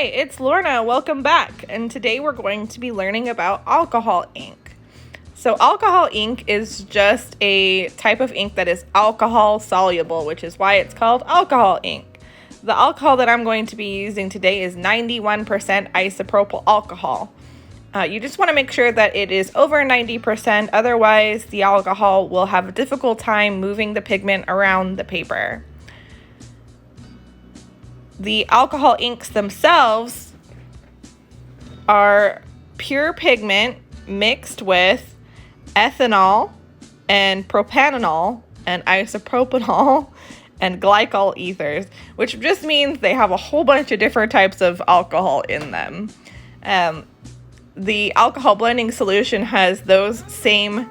Hi, it's Lorna. Welcome back. And today we're going to be learning about alcohol ink. So alcohol ink is just a type of ink that is alcohol soluble, which is why it's called alcohol ink. The alcohol that I'm going to be using today is 91% isopropyl alcohol. You just want to make sure that it is over 90%, otherwise the alcohol will have a difficult time moving the pigment around the paper. The alcohol inks themselves are pure pigment mixed with ethanol and propanol and isopropanol and glycol ethers, which just means they have a whole bunch of different types of alcohol in them. The alcohol blending solution has those same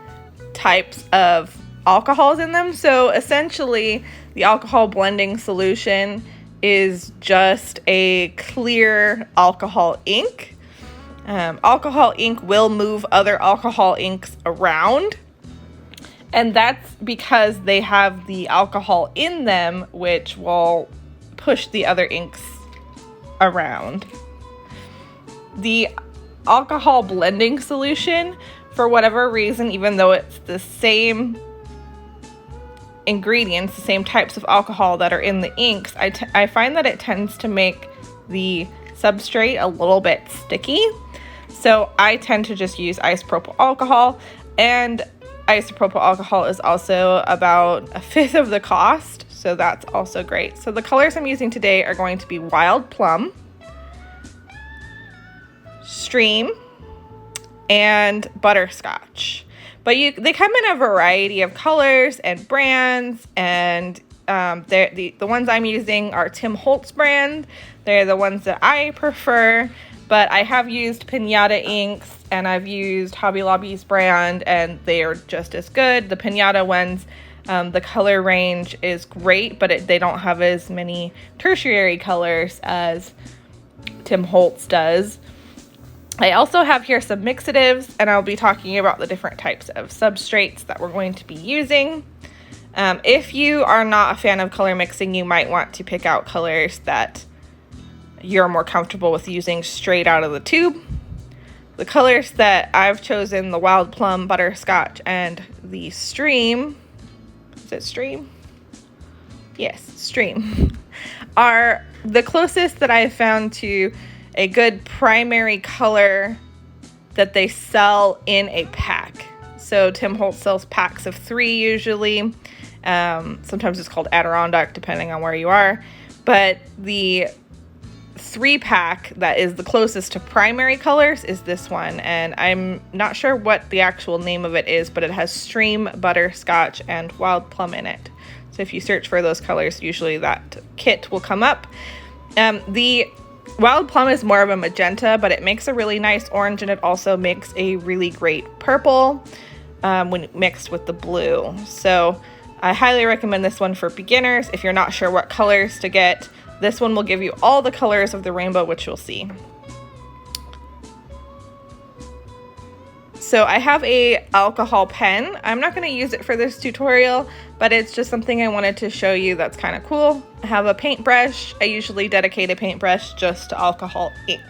types of alcohols in them. So essentially, the alcohol blending solution is just a clear alcohol ink. Alcohol ink will move other alcohol inks around, and that's because they have the alcohol in them, which will push the other inks around. The alcohol blending solution, for whatever reason, even though it's the same ingredients, the same types of alcohol that are in the inks, I find that it tends to make the substrate a little bit sticky. So I tend to just use isopropyl alcohol, and isopropyl alcohol is also about a fifth of the cost, so that's also great. So the colors I'm using today are going to be Wild Plum, Stream, and Butterscotch. But they come in a variety of colors and brands, and the ones I'm using are Tim Holtz brand. They're the ones that I prefer, but I have used Pinata inks, and I've used Hobby Lobby's brand, and they are just as good. The Pinata ones, the color range is great, but they don't have as many tertiary colors as Tim Holtz does. I also have here some mixatives, and I'll be talking about the different types of substrates that we're going to be using. If you are not a fan of color mixing, you might want to pick out colors that you're more comfortable with using straight out of the tube. The colors that I've chosen, the Wild Plum, Butterscotch, and the Stream, is it Stream? Yes, Stream, are the closest that I've found to a good primary color that they sell in a pack. So Tim Holtz sells packs of 3 usually. Sometimes it's called Adirondack, depending on where you are. But the 3-pack that is the closest to primary colors is this one. And I'm not sure what the actual name of it is, but it has Stream, Butterscotch, and Wild Plum in it. So if you search for those colors, usually that kit will come up. The Wild Plum is more of a magenta, but it makes a really nice orange, and it also makes a really great purple when mixed with the blue. So I highly recommend this one for beginners. If you're not sure what colors to get, this one will give you all the colors of the rainbow, which you'll see. So I have a alcohol pen. I'm not going to use it for this tutorial, but it's just something I wanted to show you that's kind of cool. I have a paintbrush. I usually dedicate a paintbrush just to alcohol ink.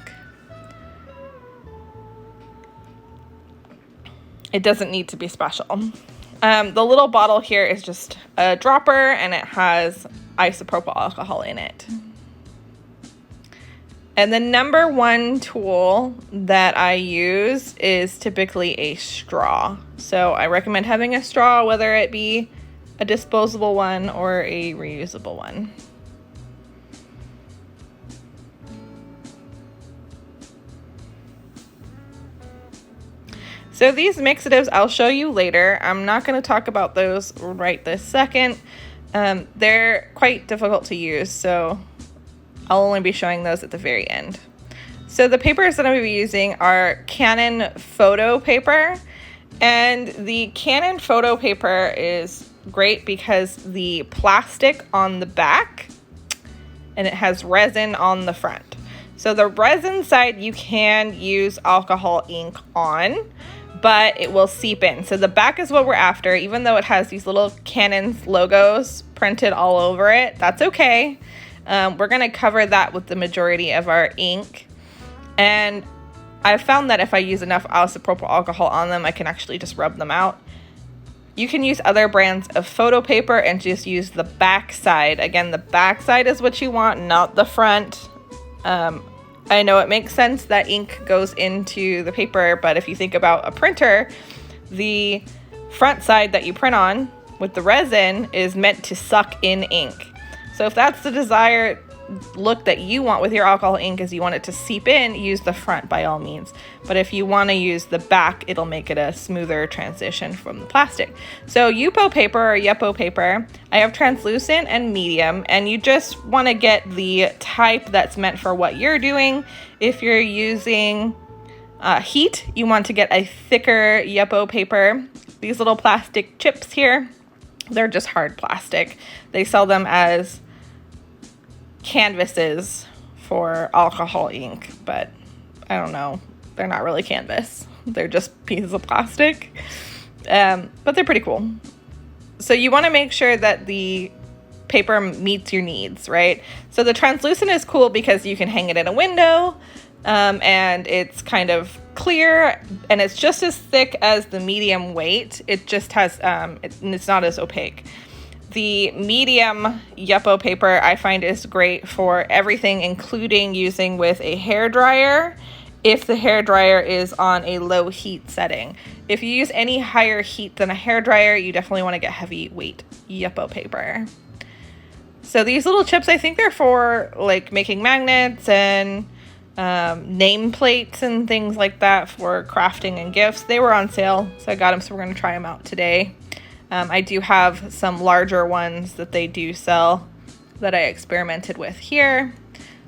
It doesn't need to be special. The little bottle here is just a dropper, and it has isopropyl alcohol in it. And the number one tool that I use is typically a straw. So I recommend having a straw, whether it be a disposable one or a reusable one. So these mixatives I'll show you later. I'm not going to talk about those right this second. They're quite difficult to use, so I'll only be showing those at the very end. So the papers that I'm going to be using are Canon photo paper, and the Canon photo paper is great because the plastic on the back, and it has resin on the front. So the resin side you can use alcohol ink on, but it will seep in. So the back is what we're after, even though it has these little Canon's logos printed all over it. That's okay. We're going to cover that with the majority of our ink. And I've found that if I use enough isopropyl alcohol on them, I can actually just rub them out. You can use other brands of photo paper and just use the back side. Again, the back side is what you want, not the front. I know it makes sense that ink goes into the paper, but if you think about a printer, the front side that you print on with the resin is meant to suck in ink. So if that's the desired look that you want with your alcohol ink, is you want it to seep in, use the front by all means. But if you want to use the back, it'll make it a smoother transition from the plastic. So Yupo paper or Yupo paper, I have translucent and medium, and you just want to get the type that's meant for what you're doing. If you're using heat, you want to get a thicker Yupo paper. These little plastic chips here, they're just hard plastic. They sell them as canvases for alcohol ink, but I don't know. They're not really canvas. They're just pieces of plastic. But they're pretty cool. So you want to make sure that the paper meets your needs, right? So the translucent is cool because you can hang it in a window, and it's kind of clear, and it's just as thick as the medium weight. It just has, it's not as opaque. The medium Yupo paper I find is great for everything, including using with a hair dryer if the hair dryer is on a low heat setting. If you use any higher heat than a hair dryer, you definitely want to get heavyweight Yupo paper. So these little chips, I think they're for like making magnets and nameplates and things like that for crafting and gifts. They were on sale, so I got them, so we're going to try them out today. I do have some larger ones that they do sell that I experimented with here.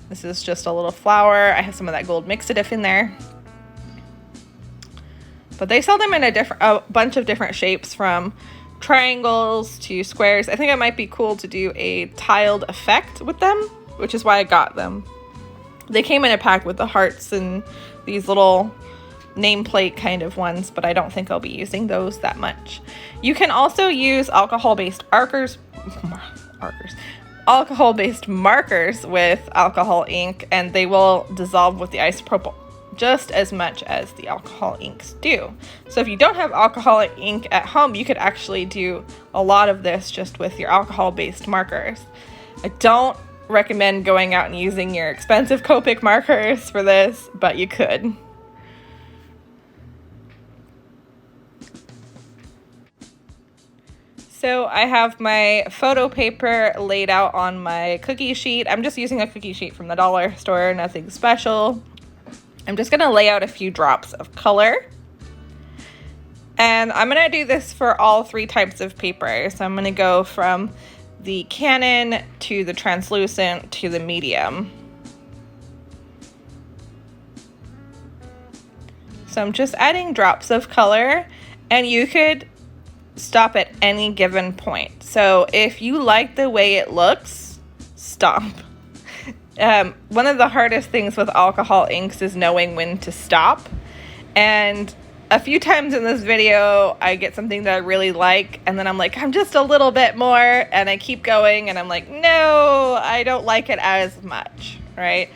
This is just a little flower. I have some of that gold mixatif in there. But they sell them in a bunch of different shapes, from triangles to squares. I think it might be cool to do a tiled effect with them, which is why I got them. They came in a pack with the hearts and these little nameplate kind of ones, but I don't think I'll be using those that much. You can also use alcohol-based alcohol-based markers with alcohol ink, and they will dissolve with the isopropyl just as much as the alcohol inks do. So if you don't have alcohol ink at home, you could actually do a lot of this just with your alcohol-based markers. I don't recommend going out and using your expensive Copic markers for this, but you could. So I have my photo paper laid out on my cookie sheet. I'm just using a cookie sheet from the dollar store, nothing special. I'm just gonna lay out a few drops of color. And I'm gonna do this for all three types of paper. So I'm gonna go from the Canon to the translucent to the medium. So I'm just adding drops of color, and you could stop at any given point. So if you like the way it looks, stop. One of the hardest things with alcohol inks is knowing when to stop. And a few times in this video, I get something that I really like, and then I'm like, I'm just a little bit more, and I keep going, and I'm like, no, I don't like it as much, right?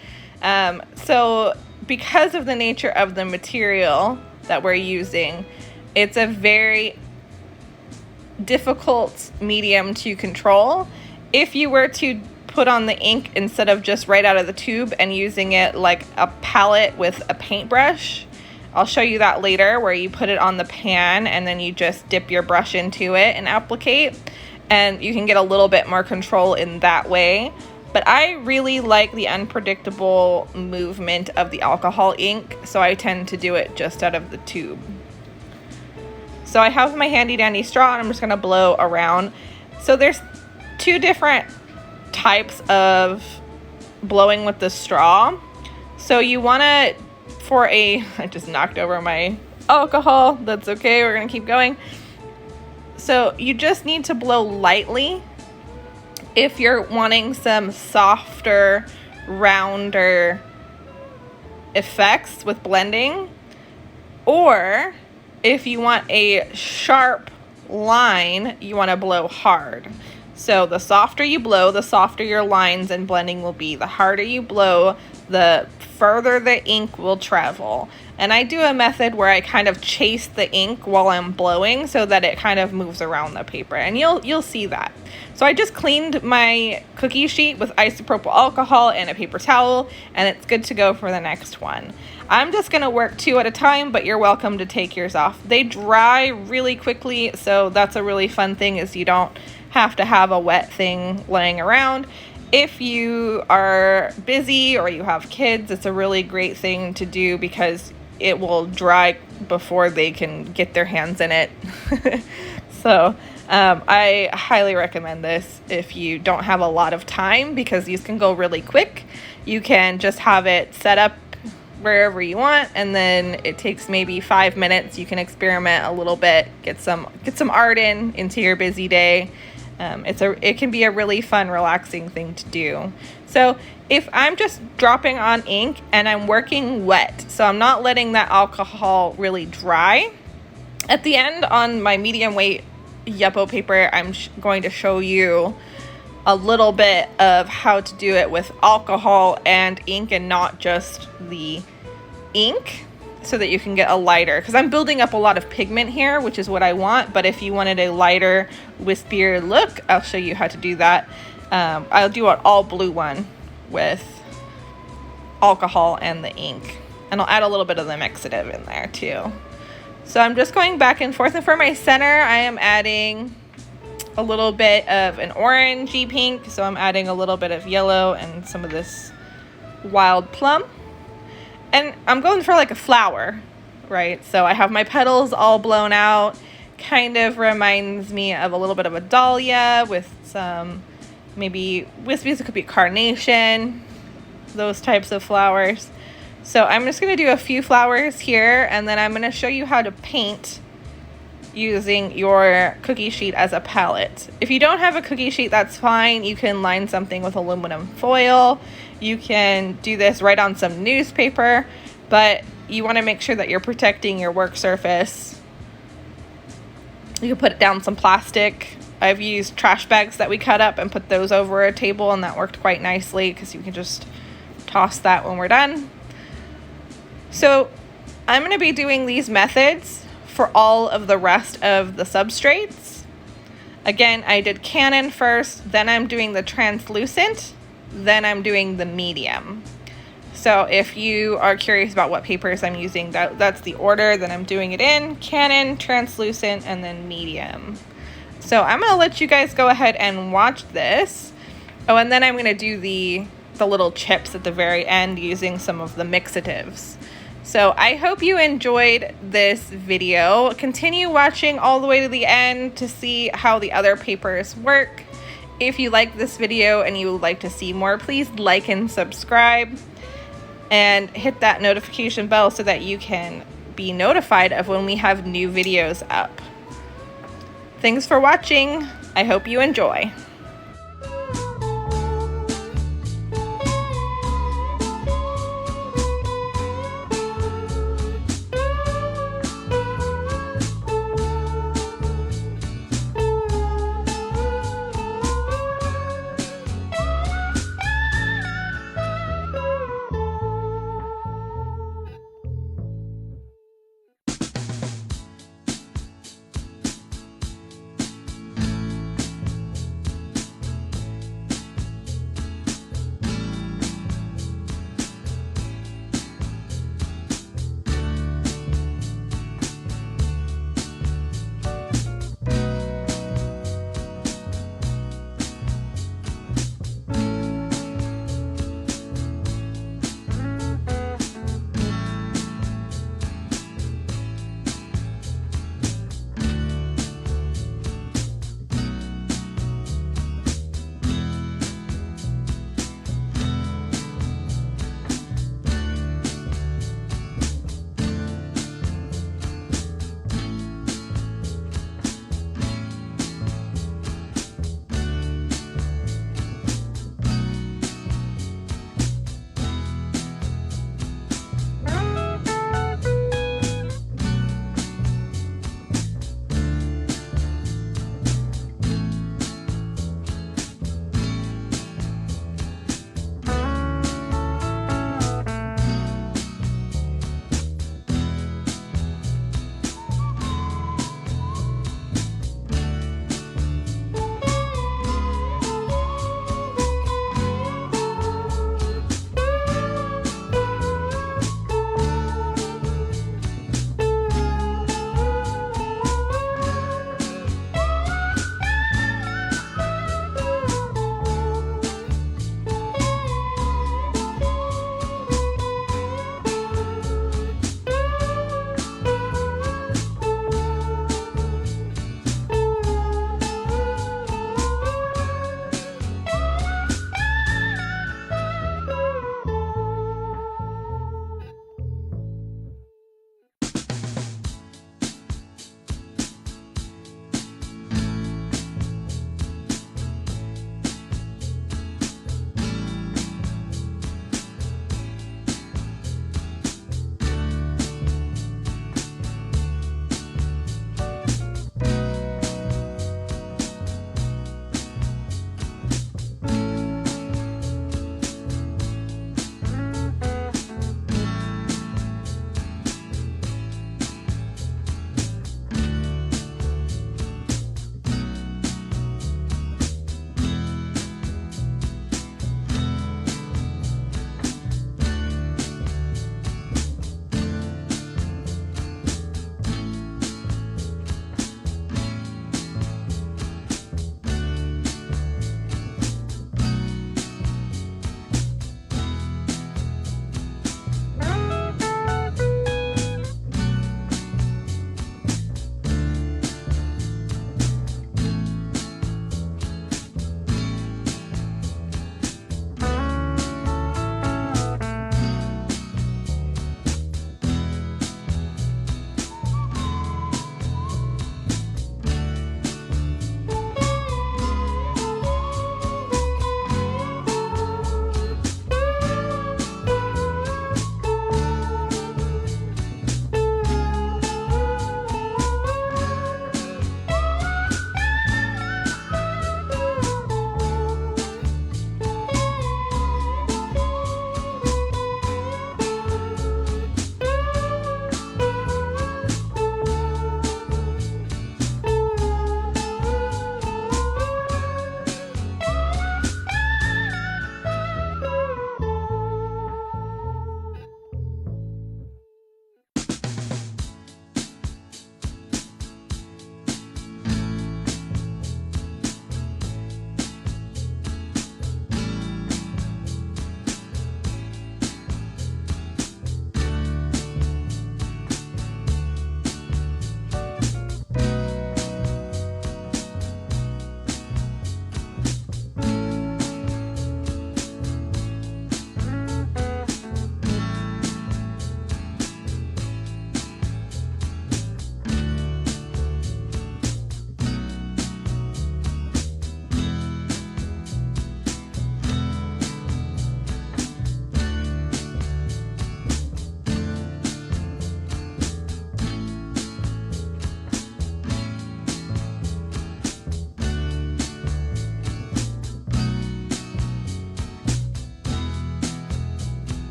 So because of the nature of the material that we're using, it's a very difficult medium to control. If you were to put on the ink instead of just right out of the tube and using it like a palette with a paintbrush, I'll show you that later, where you put it on the pan and then you just dip your brush into it and applicate, and you can get a little bit more control in that way. But I really like the unpredictable movement of the alcohol ink, so I tend to do it just out of the tube. So I have my handy dandy straw, and I'm just gonna blow around. So there's two different types of blowing with the straw. So you wanna, I just knocked over my alcohol. That's okay, we're gonna keep going. So you just need to blow lightly if you're wanting some softer, rounder effects with blending, or if you want a sharp line, you want to blow hard. So the softer you blow, the softer your lines and blending will be. The harder you blow, the further the ink will travel. And I do a method where I kind of chase the ink while I'm blowing so that it kind of moves around the paper, and you'll see that. So I just cleaned my cookie sheet with isopropyl alcohol and a paper towel, and it's good to go for the next one. I'm just gonna work 2 at a time, but you're welcome to take yours off. They dry really quickly, so that's a really fun thing, is you don't have to have a wet thing laying around. If you are busy or you have kids, it's a really great thing to do because it will dry before they can get their hands in it. So I highly recommend this if you don't have a lot of time, because these can go really quick. You can just have it set up wherever you want, and then it takes maybe 5 minutes. You can experiment a little bit, get some art into your busy day. It can be a really fun, relaxing thing to do. So if I'm just dropping on ink and I'm working wet, so I'm not letting that alcohol really dry, at the end on my medium weight Yupo paper, I'm going to show you a little bit of how to do it with alcohol and ink and not just the ink, so that you can get a lighter, because I'm building up a lot of pigment here, which is what I want. But if you wanted a lighter, wispier look, I'll show you how to do that. I'll do an all blue one with alcohol and the ink, and I'll add a little bit of the mixative in there too. So I'm just going back and forth, and for my center I am adding a little bit of an orangey pink, so I'm adding a little bit of yellow and some of this wild plum. And I'm going for like a flower, right? So I have my petals all blown out. Kind of reminds me of a little bit of a dahlia with some maybe wispies. It could be carnation, those types of flowers. So I'm just going to do a few flowers here, and then I'm going to show you how to paint using your cookie sheet as a palette. If you don't have a cookie sheet, that's fine. You can line something with aluminum foil. You can do this right on some newspaper, but you want to make sure that you're protecting your work surface. You can put down some plastic. I've used trash bags that we cut up and put those over a table, and that worked quite nicely because you can just toss that when we're done. So I'm going to be doing these methods for all of the rest of the substrates. Again, I did Canon first, then I'm doing the translucent, then I'm doing the medium. So if you are curious about what papers I'm using, that's the order that I'm doing it in: Canon, translucent, and then medium. So I'm going to let you guys go ahead and watch this. Oh, and then I'm going to do the little chips at the very end using some of the mixatives. So I hope you enjoyed this video. Continue watching all the way to the end to see how the other papers work. If you like this video and you would like to see more, please like and subscribe and hit that notification bell so that you can be notified of when we have new videos up. Thanks for watching. I hope you enjoy.